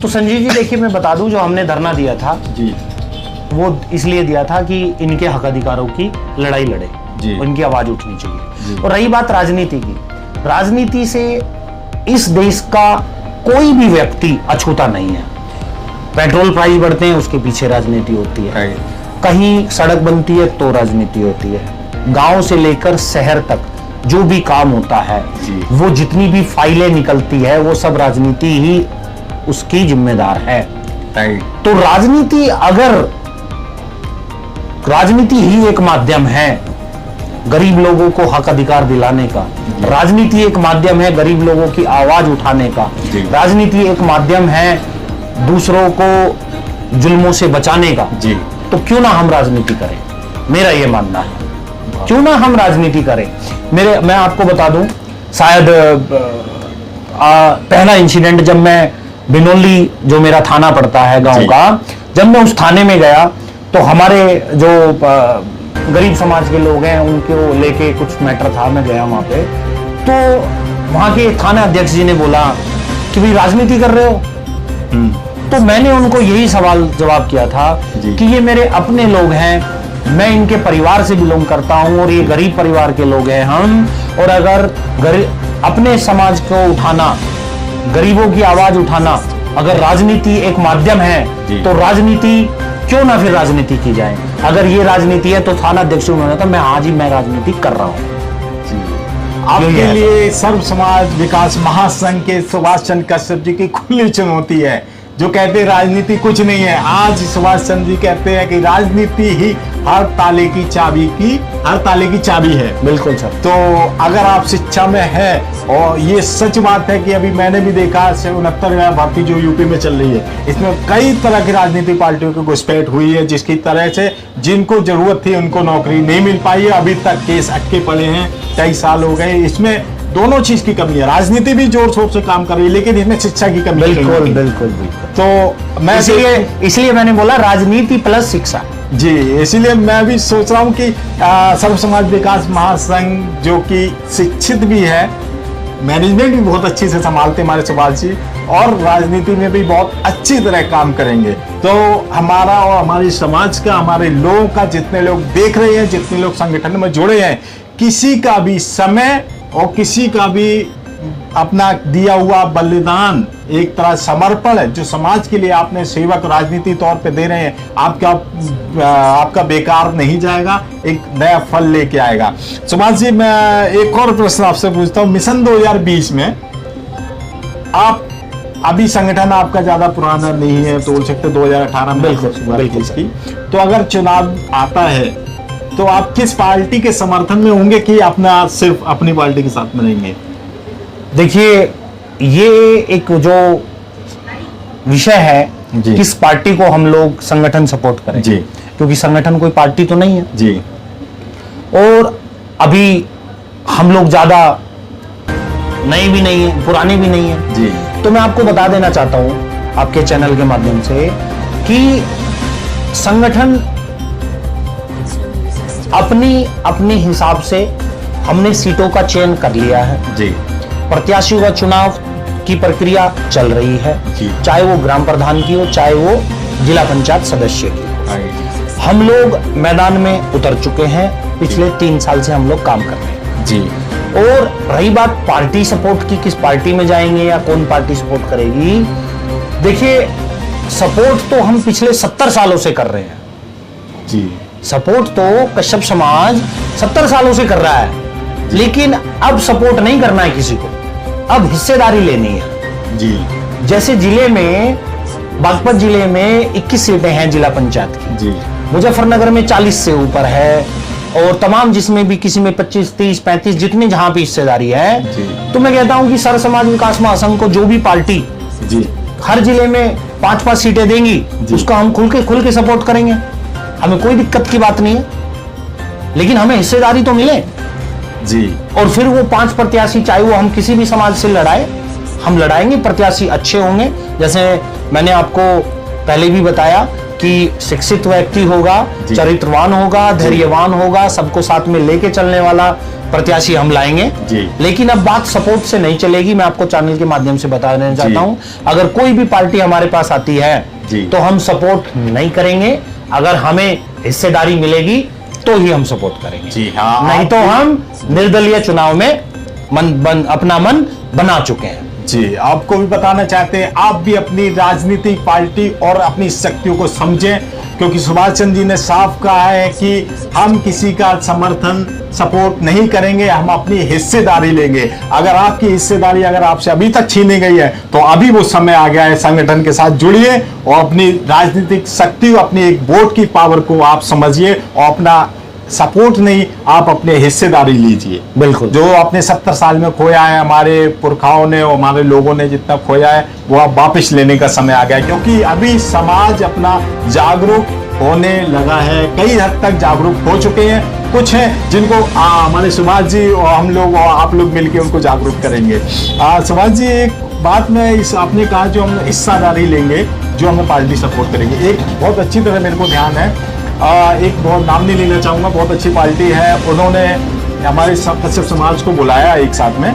तो संजीव जी देखिए, मैं बता दूं, जो हमने धरना दिया था जी, वो इसलिए दिया था कि इनके हक अधिकारों की लड़ाई लड़े, इनकी आवाज उठनी चाहिए। और रही बात राजनीति की, राजनीति से इस देश का कोई भी व्यक्ति अछूता नहीं है। पेट्रोल प्राइस बढ़ते हैं, उसके पीछे राजनीति होती है। कहीं सड़क बनती है तो राजनीति होती है। गांव से लेकर शहर तक जो भी काम होता है, वो जितनी भी फाइलें निकलती है, वो सब राजनीति ही उसकी जिम्मेदार है। तो राजनीति ही एक माध्यम है गरीब लोगों को हक अधिकार दिलाने का, राजनीति एक माध्यम है गरीब लोगों की आवाज उठाने का, राजनीति एक माध्यम है दूसरों को जुल्मों से बचाने का। तो क्यों ना हम राजनीति करें, मेरा यह मानना है। क्यों ना हम राजनीति करें। मैं आपको बता दूं, शायद पहला इंसिडेंट जब मैं बिनोली, जो मेरा थाना पड़ता है गांव का, जब मैं उस थाने में गया तो हमारे जो गरीब समाज के लोग हैं उनको लेके कुछ मैटर था, मैं गया वहां पे, तो वहां के थाना अध्यक्ष जी ने बोला कि भाई राजनीति कर रहे हो। तो मैंने उनको यही सवाल जवाब किया था कि ये मेरे अपने लोग हैं, मैं इनके परिवार से बिलोंग करता हूं और ये गरीब परिवार के लोग हैं हम, और अगर अपने समाज को उठाना, गरीबों की आवाज उठाना अगर राजनीति एक माध्यम है, तो राजनीति क्यों ना फिर राजनीति की जाए। अगर ये राजनीति है तो थाना अध्यक्ष उन्होंने कहा, मैं आज ही मैं राजनीति कर रहा हूं। आपके लिए सर्व समाज विकास महासंघ के सुभाष चंद्र कश्यप जी की खुली चुनौती है, जो कहते हैं राजनीति कुछ नहीं है। आज सुभाष चंद्र जी कहते हैं कि राजनीति ही हर ताले की चाबी है। बिल्कुल सर। तो अगर आप शिक्षा में है, और ये सच बात है कि अभी मैंने भी देखा 69 भर्ती जो यूपी में चल रही है, इसमें कई तरह की राजनीतिक पार्टियों की घुसपैठ हुई है, जिसकी तरह से जिनको जरूरत थी उनको नौकरी नहीं मिल पाई है। अभी तक केस अटके पड़े हैं, कई साल हो गए। इसमें दोनों चीज की कमी है, राजनीति भी जोर शोर से काम कर रही है, लेकिन इसमें शिक्षा की कमी। बिल्कुल। तो मैं इसलिए मैंने बोला राजनीति प्लस शिक्षा। जी, इसीलिए मैं भी सोच रहा हूँ कि सर्व समाज विकास महासंघ जो कि शिक्षित भी है, मैनेजमेंट भी बहुत अच्छी से संभालते हमारे सुभाष जी, और राजनीति में भी बहुत अच्छी तरह काम करेंगे। तो हमारा और हमारे समाज का, हमारे लोगों का, जितने लोग देख रहे हैं, जितने लोग संगठन में जुड़े हैं, किसी का भी समय और किसी का भी अपना दिया हुआ बलिदान, एक तरह समर्पण है जो समाज के लिए आपने सेवक राजनीति तौर पे दे रहे हैं, आपका बेकार नहीं जाएगा, एक नया फल लेके आएगा। सुभाष जी, मैं एक और प्रश्न आपसे पूछता हूँ। मिशन 2020 में आप, अभी संगठन आपका ज्यादा पुराना नहीं है, तो बोल सकते 2018 में बिल्कुल। तो अगर चुनाव आता है तो आप किस पार्टी के समर्थन में होंगे कि अपना सिर्फ अपनी पार्टी के साथ में रहेंगे? देखिए, ये एक जो विषय है, किस पार्टी को हम लोग संगठन सपोर्ट करें, क्योंकि संगठन कोई पार्टी तो नहीं है जी, और अभी हम लोग ज्यादा नए भी नहीं है, पुराने भी नहीं है जी। तो मैं आपको बता देना चाहता हूं आपके चैनल के माध्यम से कि संगठन अपनी हिसाब से हमने सीटों का चयन कर लिया है जी। प्रत्याशियों का चुनाव की प्रक्रिया चल रही है, चाहे वो ग्राम प्रधान की हो, चाहे वो जिला पंचायत सदस्य की। हम लोग मैदान में उतर चुके हैं, पिछले 3 साल से हम लोग काम कर रहे हैं जी। और रही बात पार्टी सपोर्ट की, किस पार्टी में जाएंगे या कौन पार्टी सपोर्ट करेगी, देखिए सपोर्ट तो हम पिछले 70 सालों से कर रहे हैं जी। सपोर्ट तो कश्यप समाज 70 सालों से कर रहा है, लेकिन अब सपोर्ट नहीं करना है किसी को, अब हिस्सेदारी लेनी है जी। जैसे जिले में, बागपत जिले में 21 सीटें हैं जिला पंचायत की जी। मुजफ्फरनगर में 40 से ऊपर है, और तमाम जिसमें भी किसी में 25, 30, 35 जितनी जहां भी हिस्सेदारी है। तो मैं कहता हूं कि सर्व समाज विकास महासंघ को जो भी पार्टी जी हर जिले में 5-5 सीटें देंगी, उसका हम खुल के सपोर्ट करेंगे, हमें कोई दिक्कत की बात नहीं है, लेकिन हमें हिस्सेदारी तो मिले जी। और फिर वो 5 प्रत्याशी, चाहे वो हम किसी भी समाज से लड़ाए, हम लड़ाएंगे, प्रत्याशी अच्छे होंगे। जैसे मैंने आपको पहले भी बताया कि शिक्षित व्यक्ति होगा, जी। चरित्रवान होगा, धैर्यवान होगा, सबको साथ में लेके चलने वाला प्रत्याशी हम लाएंगे। जी। लेकिन अब बात सपोर्ट से नहीं चलेगी, मैं आपको चैनल के माध्यम से बता देना चाहता हूं, अगर कोई भी पार्टी हमारे पास आती है जी। तो हम सपोर्ट नहीं करेंगे। अगर हमें हिस्सेदारी मिलेगी तो ही हम सपोर्ट करेंगे। जी हाँ, नहीं तो हम निर्दलीय चुनाव में अपना मन बना चुके हैं। जी, आपको भी बताना चाहते हैं, आप भी अपनी राजनीतिक पार्टी और अपनी शक्तियों को समझें, क्योंकि सुभाष चंद्र जी ने साफ कहा है कि हम किसी का समर्थन सपोर्ट नहीं करेंगे, हम अपनी हिस्सेदारी लेंगे। अगर आपकी हिस्सेदारी अगर आपसे अभी तक छीनी गई है तो अभी वो समय आ गया है, संगठन के साथ जुड़िए और अपनी राजनीतिक शक्ति, अपनी एक वोट की पावर को आप समझिए और अपना सपोर्ट नहीं, आप अपने हिस्सेदारी लीजिए। बिल्कुल। जो आपने 70 साल में खोया है, हमारे पुरखाओं ने और हमारे लोगों ने जितना खोया है वो अब वापस लेने का समय आ गया है, क्योंकि अभी समाज अपना जागरूक होने लगा है, कई हद तक जागरूक हो चुके हैं। कुछ हैं जिनको हमारे सुभाष जी और हम लोग और आप लोग मिलकर उनको जागरूक करेंगे। सुभाष जी, एक बात में इस आपने कहा जो हम हिस्सेदारी लेंगे, जो हमें पार्टी सपोर्ट करेंगे, एक बहुत अच्छी तरह मेरे को ध्यान है, एक बहुत नाम नहीं लेना चाहूँगा, बहुत अच्छी पार्टी है, उन्होंने हमारे कश्यप समाज को बुलाया एक साथ में।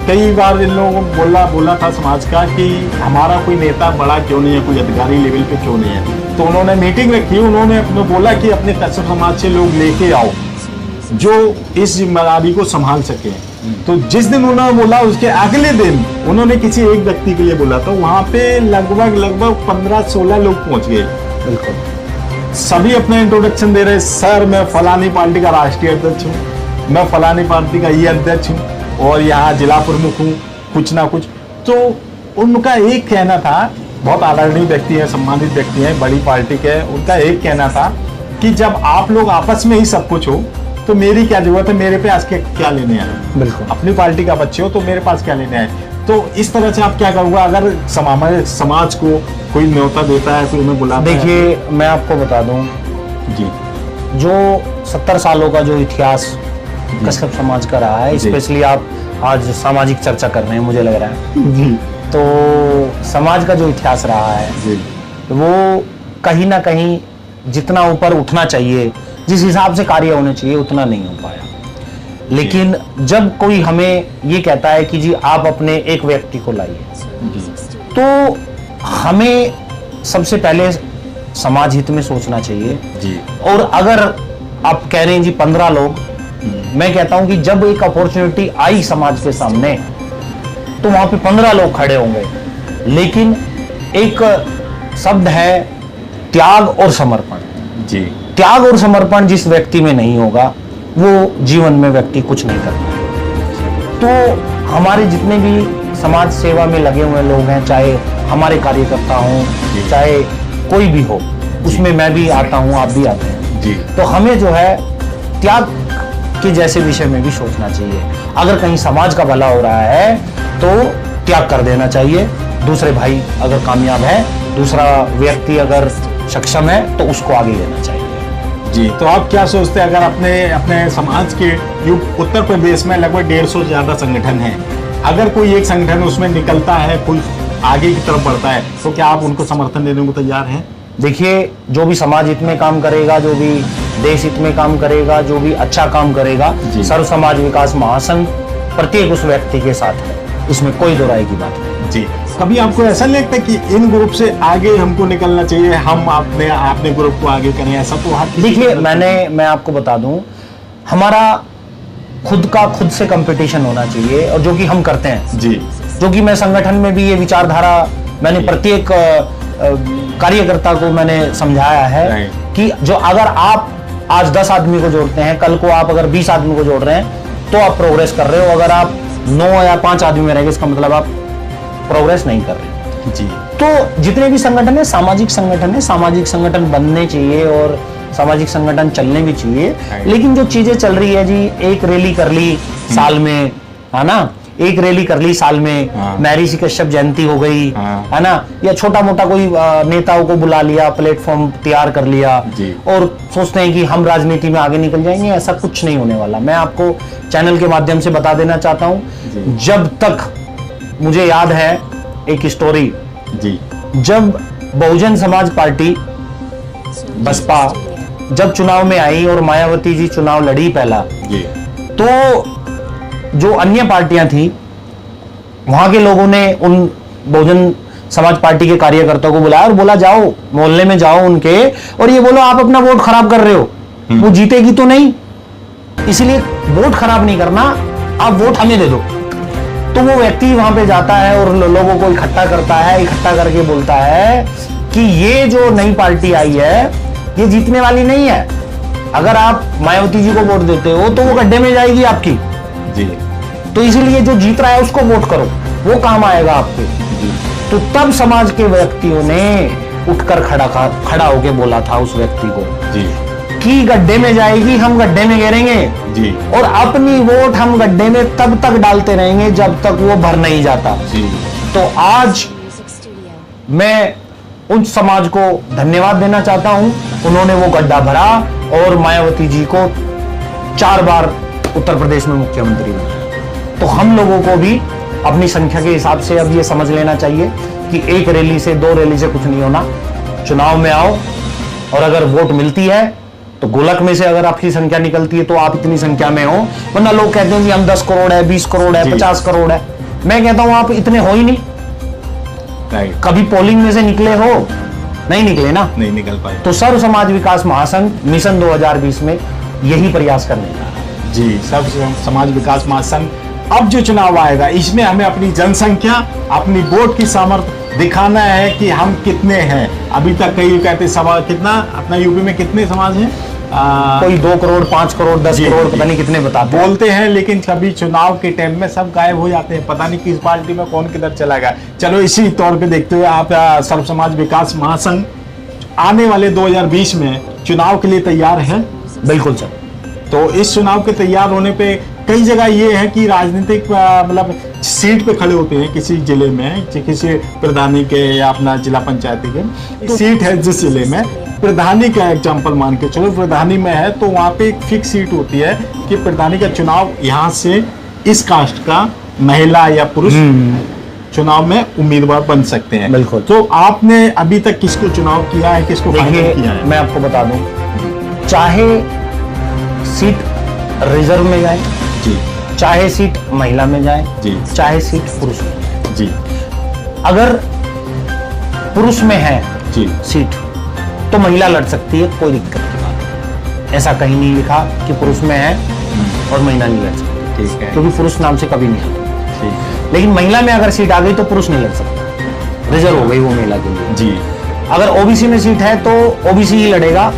कई बार इन लोगों को बोला था समाज का कि हमारा कोई नेता बड़ा क्यों नहीं है, कोई अधिकारी लेवल पे क्यों नहीं है, तो उन्होंने मीटिंग रखी, उन्होंने अपने बोला कि अपने कश्यप समाज से लोग लेके आओ जो इस जिम्मेदारी को संभाल सके। तो जिस दिन उन्होंने बोला उसके अगले दिन उन्होंने किसी एक व्यक्ति के लिए बोला, तो वहां पे लगभग 15-16 लोग पहुंच गए। बिल्कुल। सभी अपना इंट्रोडक्शन दे रहे, सर मैं फलानी पार्टी का राष्ट्रीय अध्यक्ष हूँ, मैं फलानी पार्टी का ये अध्यक्ष हूँ और यहाँ जिला प्रमुख हूँ, कुछ ना कुछ। तो उनका एक कहना था, बहुत आदरणीय व्यक्ति है, सम्मानित व्यक्ति है, बड़ी पार्टी के, उनका एक कहना था कि जब आप लोग आपस में ही सब कुछ हो तो मेरी क्या जरूरत है, मेरे पे आज के क्या लेने आए। बिल्कुल। अपनी पार्टी का बच्चे हो तो मेरे पास क्या लेने आए। तो इस तरह से आप क्या करोगे अगर समाज को कोई न्योता देता है, कोई उन्हें बुलाता है? देखिए, मैं आपको बता दूं जी, जो 70 सालों का जो इतिहास कश्यप समाज का रहा है, स्पेशली आप आज सामाजिक चर्चा कर रहे हैं, मुझे लग रहा है जी, तो समाज का जो इतिहास रहा है जी, वो कहीं ना कहीं जितना ऊपर उठना चाहिए, जिस हिसाब से कार्य होने चाहिए, उतना नहीं हो पाया। लेकिन जब कोई हमें ये कहता है कि जी आप अपने एक व्यक्ति को लाइए, तो हमें सबसे पहले समाज हित में सोचना चाहिए जी। और अगर आप कह रहे हैं जी 15 लोग, मैं कहता हूं कि जब एक अपॉर्चुनिटी आई समाज के सामने तो वहां पे 15 लोग खड़े होंगे, लेकिन एक शब्द है त्याग और समर्पण। जी, त्याग और समर्पण जिस व्यक्ति में नहीं होगा वो जीवन में व्यक्ति कुछ नहीं कर पाएगा। तो हमारे जितने भी समाज सेवा में लगे हुए लोग हैं, चाहे हमारे कार्यकर्ता हों, चाहे कोई भी हो, उसमें मैं भी आता हूं, आप भी आते हैं जी। तो हमें जो है त्याग के जैसे विषय में भी सोचना चाहिए। अगर कहीं समाज का भला हो रहा है तो त्याग कर देना चाहिए। दूसरे भाई अगर कामयाब है, दूसरा व्यक्ति अगर सक्षम है तो उसको आगे लेना चाहिए। जी, तो आप क्या सोचते हैं अगर अपने समाज के उत्तर प्रदेश में लगभग 150 से ज्यादा संगठन हैं, अगर कोई एक संगठन उसमें निकलता है, कोई आगे की तरफ बढ़ता है, तो क्या आप उनको समर्थन देने को तैयार हैं? देखिए, जो भी समाज हित में काम करेगा, जो भी देश हित में काम करेगा, जो भी अच्छा काम करेगा, सर्व समाज विकास महासंघ प्रत्येक उस व्यक्ति के साथ है, इसमें कोई दो राय की बात नहीं। जी, कभी आपको ऐसा नहीं लगता कि इन ग्रुप से आगे हमको निकलना चाहिए, हम अपने ग्रुप को आगे करें, ऐसा तो आप? देखिए, मैं आपको बता दूं, हमारा खुद से कंपटीशन होना चाहिए, और जो कि हम करते हैं जी, जो कि मैं संगठन में भी ये विचारधारा मैंने प्रत्येक कार्यकर्ता को मैंने समझाया है कि जो अगर आप आज 10 आदमी को जोड़ते हैं, कल को आप अगर 20 आदमी को जोड़ रहे हैं तो आप प्रोग्रेस कर रहे हो। अगर आप 9 या 5 आदमी में रहेंगे, इसका मतलब आप प्रोग्रेस नहीं कर रहे जी। तो जितने भी संगठन है, सामाजिक संगठन बनने चाहिए और सामाजिक संगठन चलने भी चाहिए। लेकिन जो चीजें चल रही है जी, एक रैली कर ली साल में, है ना, एक रैली कर ली साल में, महर्षि कश्यप जयंती हो गई, है ना, या छोटा मोटा कोई नेताओं को बुला लिया, प्लेटफॉर्म तैयार कर लिया और सोचते हैं कि हम राजनीति में आगे निकल जाएंगे। ऐसा कुछ नहीं होने वाला। मैं आपको चैनल के माध्यम से बता देना चाहता हूं, जब तक मुझे याद है एक स्टोरी जी, जब बहुजन समाज पार्टी बसपा जब चुनाव में आई और मायावती जी चुनाव लड़ी पहला, तो जो अन्य पार्टियां थी वहां के लोगों ने उन बहुजन समाज पार्टी के कार्यकर्ताओं को बुलाया और बोला जाओ मोहल्ले में जाओ उनके और ये बोलो आप अपना वोट खराब कर रहे हो, वो जीतेगी तो नहीं, इसलिए वोट खराब नहीं करना, आप वोट हमें दे दो। तो वो व्यक्ति वहां पे जाता है और लोगों को इकट्ठा करता है, इकट्ठा करके बोलता है कि ये जो नई पार्टी आई है ये जीतने वाली नहीं है, अगर आप मायावती जी को वोट देते हो तो वो गड्ढे में जाएगी आपकी जी, तो इसीलिए जो जीत रहा है उसको वोट करो, वो काम आएगा आपके। तो तब समाज के व्यक्तियों ने उठकर खड़ा होके बोला था उस व्यक्ति को जी कि गड्ढे में जाएगी, हम गड्ढे में गिरेंगे जी, और अपनी वोट हम गड्ढे में तब तक डालते रहेंगे जब तक वो भर नहीं जाता जी। तो आज मैं उन समाज को धन्यवाद देना चाहता हूं, उन्होंने वो गड्ढा भरा और मायावती जी को 4 बार उत्तर प्रदेश में मुख्यमंत्री बनाया। तो हम लोगों को भी अपनी संख्या के हिसाब से अब ये समझ लेना चाहिए कि 1 रैली से 2 रैली से कुछ नहीं होना, चुनाव में आओ और अगर वोट मिलती है तो गोलक में से अगर आपकी संख्या निकलती है तो आप इतनी संख्या में हो, वरना लोग कहते हैं कि हम 10 करोड़ है, 20 करोड़ है, 50 करोड़ है, मैं कहता हूं आप इतने हो ही नहीं, कभी पोलिंग में से निकले हो? नहीं निकले ना, नहीं निकल पाए। तो सर्व समाज विकास महासंघ मिशन 2020 में यही प्रयास करने का है जी। सर्व समाज विकास महासंघ अब जो चुनाव आएगा इसमें हमें अपनी जनसंख्या, अपनी वोट की सामर्थ्य दिखाना है कि हम कितने हैं। अभी तक कई कहते समाज कितना, अपना यूपी में कितने समाज हैं, कोई 2 करोड़ 5 करोड़ 10 करोड़ पता नहीं कितने बताते बोलते हैं, लेकिन कभी चुनाव के टाइम में सब गायब हो जाते हैं, पता नहीं किस पार्टी में कौन किधर चला गया। चलो इसी तौर पे देखते हुए आप सर्व समाज विकास महासंघ आने वाले 2020 में चुनाव के लिए तैयार है? बिल्कुल सर। तो इस चुनाव के तैयार होने पे कई जगह ये है कि राजनीतिक मतलब सीट पे खड़े होते हैं किसी जिले में, किसी प्रधानी के या अपना जिला पंचायती के तो सीट है जिस जिले में, प्रधानी का एग्जाम्पल मान के चलो प्रधानी में है तो वहाँ पे एक फिक्स सीट होती है कि प्रधानी का चुनाव यहाँ से इस कास्ट का महिला या पुरुष चुनाव में उम्मीदवार बन सकते हैं। बिल्कुल। तो आपने अभी तक किसको चुनाव किया है, किसको फाइनल किया है? मैं आपको बता दूं, चाहे सीट रिजर्व में जाए जी, चाहे सीट महिला में जाए जी, चाहे सीट पुरुष में जी, अगर पुरुष में है जी सीट तो महिला लड़ सकती है, कोई दिक्कत की बात नहीं। ऐसा कहीं नहीं लिखा कि पुरुष में है और महिला नहीं लड़ सकती, ठीक है, क्योंकि पुरुष नाम से कभी नहीं आता। ठीक है। लेकिन महिला में अगर सीट आ गई तो पुरुष नहीं लड़ सकता, रिजर्व हो गई वो महिला के लिए जी। अगर ओबीसी में सीट है तो ओबीसी ही लड़ेगा,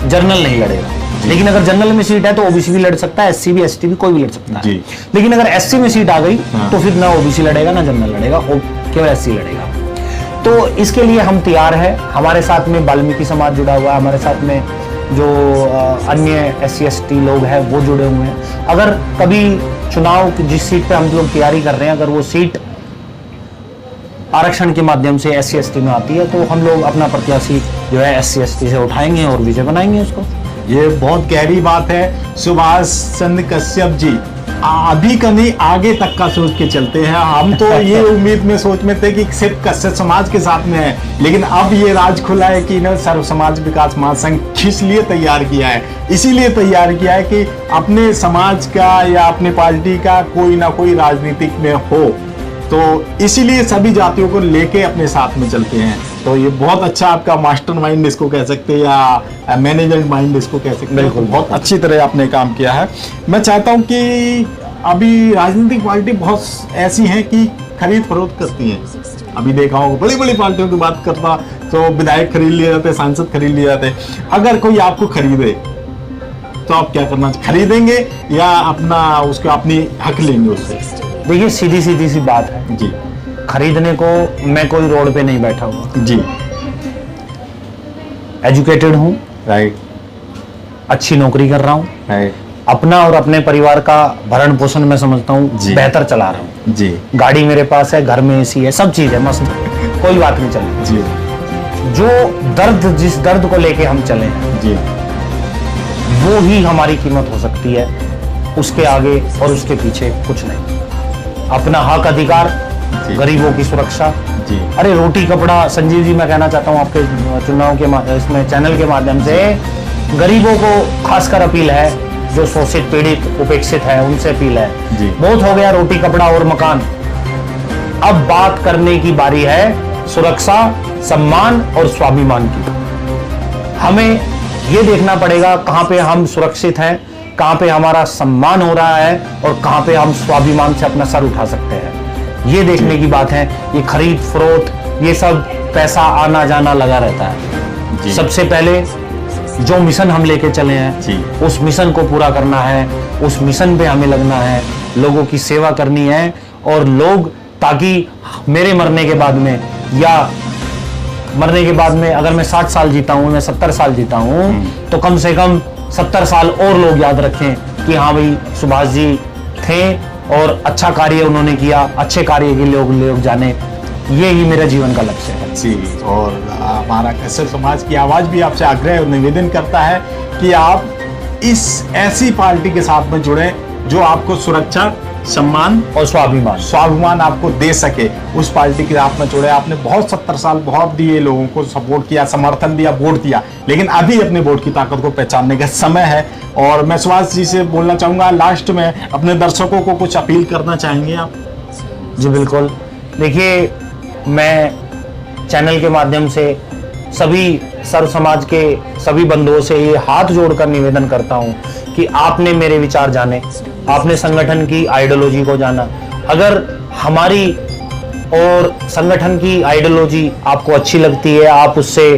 जनरल नहीं लड़ेगा। लेकिन अगर जनरल में सीट है तो ओबीसी भी लड़ सकता है, एससी भी, एसटी भी, कोई भी लड़ सकता है। लेकिन अगर एससी में सीट आ गई तो फिर ना ओबीसी लड़ेगा ना जनरल लड़ेगा, केवल एससी लड़ेगा। तो इसके लिए हम तैयार हैं। हमारे साथ में वाल्मीकि समाज जुड़ा हुआ है, हमारे साथ में जो अन्य एससी एसटी लोग हैं वो जुड़े हुए हैं। अगर कभी चुनाव जिस सीट पे हम लोग तैयारी कर रहे हैं, अगर वो सीट आरक्षण के माध्यम से एससी एसटी में आती है तो हम लोग अपना प्रत्याशी जो है एससी एसटी से उठाएंगे और विजय बनाएंगे उसको। ये बहुत गहरी बात है सुभाष चंद्र कश्यप जी, अभी का नहीं आगे तक का सोच के चलते हैं। हम तो ये उम्मीद में सोच में थे कि सिर्फ कश्यप समाज के साथ में है, लेकिन अब ये राज खुला है कि इन्होंने सर्व समाज विकास महासंघ किस लिए तैयार किया है, इसीलिए तैयार किया है कि अपने समाज का या अपने पार्टी का कोई ना कोई राजनीतिक में हो, तो इसीलिए सभी जातियों को लेके अपने साथ में चलते हैं। तो ये बहुत अच्छा आपका मास्टर माइंड इसको कह सकते हैं या मैनेजमेंट माइंड इसको कह सकते हैं। बिल्कुल, बहुत अच्छी तरह आपने काम किया है। मैं चाहता हूँ कि अभी राजनीतिक पार्टी बहुत ऐसी हैं कि खरीद फरोख्त करती हैं। अभी देखा होगा बड़ी बड़ी पार्टियों की बात करता तो विधायक खरीद लिए जाते, सांसद खरीद लिए जाते। अगर कोई आपको खरीदे तो आप क्या करना, खरीदेंगे या अपना उसको अपनी हक लेंगे उससे? देखिए सीधी सी बात है जी, खरीदने को मैं कोई रोड पे नहीं बैठा हुआ जी, एजुकेटेड हूँ, राइट, अच्छी नौकरी कर रहा हूँ, राइट, अपना और अपने परिवार का भरण पोषण मैं समझता हूँ बेहतर चला रहा हूँ जी, गाड़ी मेरे पास है, घर में एसी है, सब चीज है, मस्त, कोई बात नहीं चल रही जी। जो दर्द, जिस दर्द को लेके हम चले हैं जी, वो ही हमारी कीमत हो सकती है, उसके आगे और उसके पीछे कुछ नहीं। अपना हक अधिकार, गरीबों की सुरक्षा, जी। अरे रोटी कपड़ा, संजीव जी मैं कहना चाहता हूँ आपके चुनाव के इसमें चैनल के माध्यम से गरीबों को खासकर अपील है, जो शोषित पीड़ित उपेक्षित है उनसे अपील है। जी। बहुत हो गया रोटी कपड़ा और मकान, अब बात करने की बारी है सुरक्षा, सम्मान और स्वाभिमान की। हमें ये देखना पड़ेगा कहां पे हम सुरक्षित हैं, कहां पे हमारा सम्मान हो रहा है और कहां पे हम स्वाभिमान से अपना सर उठा सकते हैं। ये देखने की बात है। ये खरीद फरोख्त, ये सब पैसा आना जाना लगा रहता है। जी। सबसे पहले जो मिशन हम लेके चले हैं, जी। उस मिशन को पूरा करना है, उस मिशन पे हमें लगना है, लोगों की सेवा करनी है। और लोग, ताकि मेरे मरने के बाद में, या मरने के बाद में अगर मैं 60 साल जीता हूं, मैं 70 साल जीता हूं, तो कम से कम 70 साल और लोग याद रखें कि हाँ भाई सुभाष जी थे और अच्छा कार्य उन्होंने किया, अच्छे कार्य के लोग जाने। ये ही मेरा जीवन का लक्ष्य है। जी। और हमारा कश्यप समाज की आवाज भी आपसे आग्रह और निवेदन करता है कि आप इस ऐसी पार्टी के साथ में जुड़े जो आपको सुरक्षा, सम्मान और स्वाभिमान आपको दे सके। उस पार्टी के साथ में जुड़े। आपने बहुत 70 साल बहुत दिए, लोगों को सपोर्ट किया, समर्थन दिया, वोट दिया, लेकिन अभी अपने वोट की ताकत को पहचानने का समय है। और मैं सुभाष जी से बोलना चाहूंगा, लास्ट में अपने दर्शकों को कुछ अपील करना चाहेंगे आप? जी बिल्कुल। देखिए, मैं चैनल के माध्यम से सभी सर्व समाज के सभी बंधुओं से ये हाथ जोड़कर निवेदन करता हूं कि आपने मेरे विचार जाने, आपने संगठन की आइडियोलॉजी को जाना। अगर हमारी और संगठन की आइडियोलॉजी आपको अच्छी लगती है, आप उससे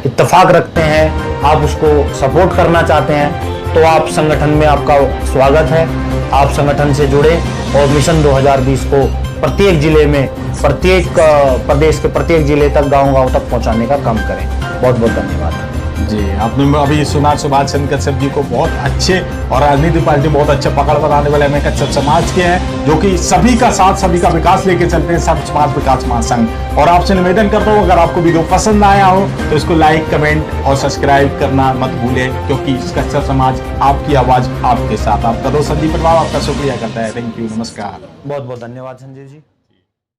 इत्तेफाक रखते हैं, आप उसको सपोर्ट करना चाहते हैं, तो आप संगठन में, आपका स्वागत है। आप संगठन से जुड़े और मिशन 2020 को प्रत्येक जिले में, प्रत्येक प्रदेश के प्रत्येक जिले तक, गांव-गांव तक पहुंचाने का काम करें। बहुत बहुत धन्यवाद। जी, आपने अभी सुना सुभाष चंद्र कश्यप जी को, बहुत अच्छे और राजनीतिक पार्टी बहुत अच्छे पकड़ बनाने वाले हमें कश्यप समाज के हैं, जो कि सभी का साथ, सभी का विकास लेके चलते हैं, सर्व समाज विकास महासंघ। और आपसे निवेदन करता हूँ, अगर आपको वीडियो पसंद आया हो तो इसको लाइक, कमेंट और सब्सक्राइब करना मत भूलें, क्योंकि कश्यप समाज आपकी आवाज आपके साथ। आपका दोस्त संदीप प्रभाव आपका शुक्रिया करता है। थैंक यू, नमस्कार। बहुत बहुत धन्यवाद संजय जी।